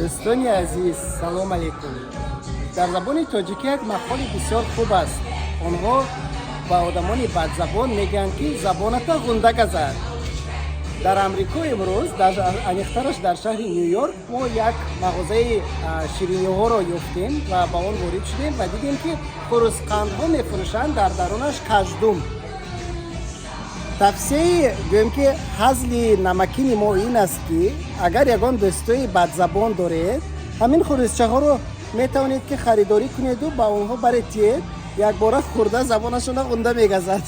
دوستانی عزیز سلام علیکم. در زبان تاجیکی یک مقالی بسیار خوب است. آنها با آدمان بد زبان میگن که زبانتا گنده زد. در امریکا امروز در انیخترش در شهر نیویورک ما یک مغازه شیرینی ها را یافتیم و با آن وارد شدیم و دیدیم که خرسقند ها میفروشند، در درونش کژدم. توصیه گویم که حزل نمکین ما این است که اگر یگان دوستای بد زبان دارید، همین خرسچه ها رو میتوانید که خریداری کنید و با اونها برید یک بار خورده زبانشون گنده میگذد.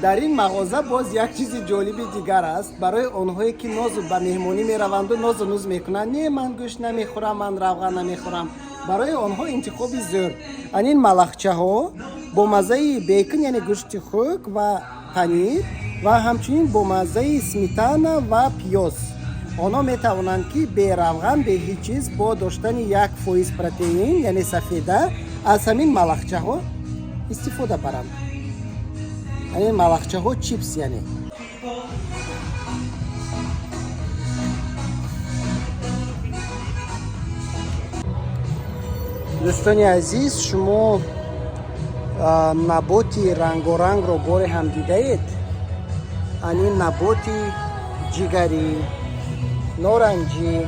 در این مغازه باز یک چیز جالب دیگر است. برای آنهایی که ناز به مهمانی میروند و ناز و نوز میکنند، نه من گوشت نمیخورم، من روغن نمیخورم، برای آنها انتخابی زور. این ملخچه ها با مزه بیکن یعنی گوشت خوک و پنیر و همچنین با مزه سمیتانا و پیاز، آنها میتوانند که به روغن به هیچ چیز با داشتن 1% پروتئین یعنی سفیده از همین ملخچه ها استفاده برند. این ملخچه ها چیپس یعنی. دوستان عزیز، شما نباتی رنگ و رنگ رو بار هم دیده اید. این نباتی جگری، نارنجی،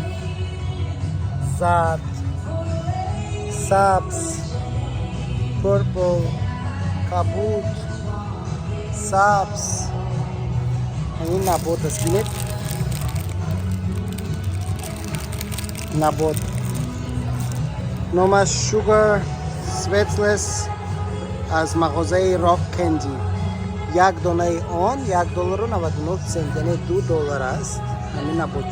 زرد، سبز، پرپل، کبود، سبز، این نبات است. بینید نبات نامش شوگر سویتلس از مغازه راک کندی. یک دانه آن $1.99 یعنی $2 است. همین نبات